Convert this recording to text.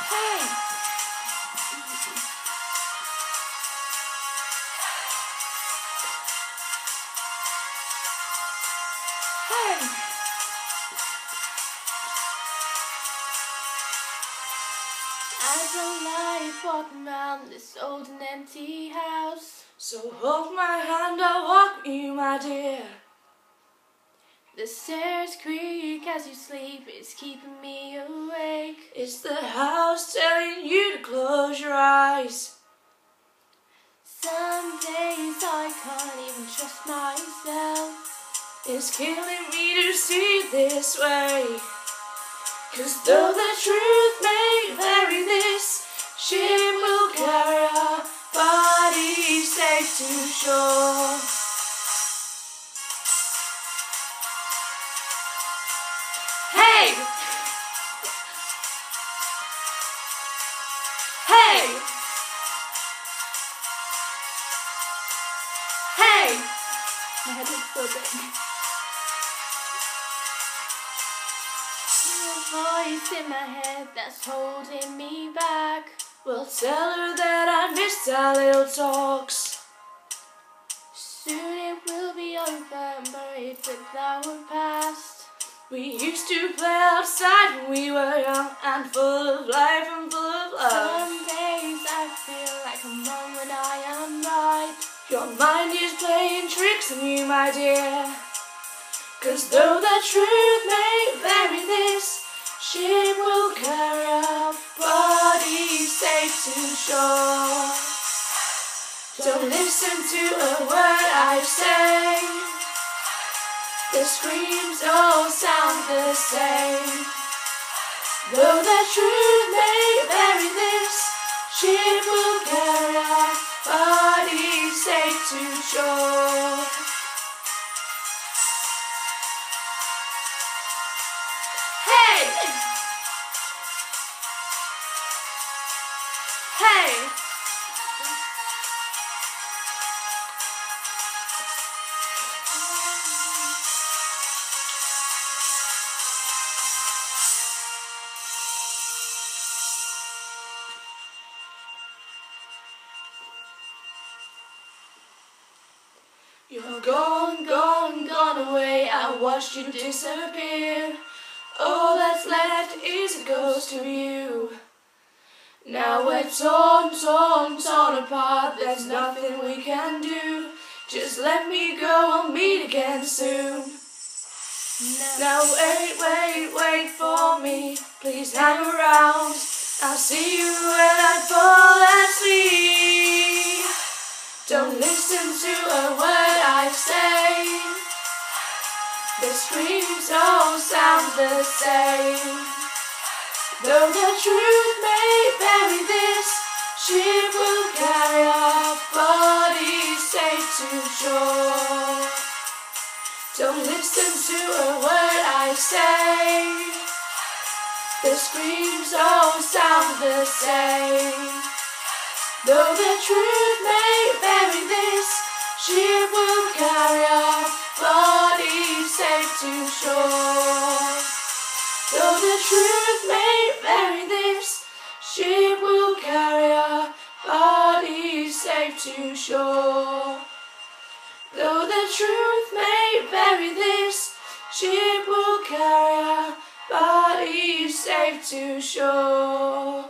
Hey! Hey! As I lie walking around this old and empty house, so hold my hand, I'll walk with you, my dear. The stairs creak as you sleep, it's keeping me awake. It's the house telling you to close your eyes. Some days I can't even trust myself. It's killing me to see this way. 'Cause though the truth may vary, this ship will carry our bodies safe to shore. Hey! Hey! Hey! My head looks so big. The voice in my head that's holding me back. Well, tell her that I missed our little talks. Soon it will be over and buried with our past. We used to play outside when we were young and full of life and full of love. Some days I feel like I'm wrong when I am right. Your mind is playing tricks on you, my dear. 'Cause though the truth may vary, this ship will carry our bodies safe to shore. Don't listen to a word I say. The screams all sound the same. Though the truth may vary, this ship will carry our bodies safe to shore. Hey! Hey! You're gone, gone, gone away. I watched you disappear. All that's left is a ghost of you. Now we're torn, torn, torn apart. There's nothing we can do. Just let me go, we'll meet again soon. Now wait, wait, wait for me. Please hang around. I'll see you when I fall asleep. Don't listen to a word I say. The screams all sound the same. Though the truth may vary, this ship will carry our bodies safe to shore. Don't listen to a word I say. The screams all sound the same. Though the truth may vary, this ship will carry our bodies safe to shore. Though the truth may vary, this ship will carry our bodies safe to shore. Though the truth may vary, this ship will carry our bodies safe to shore.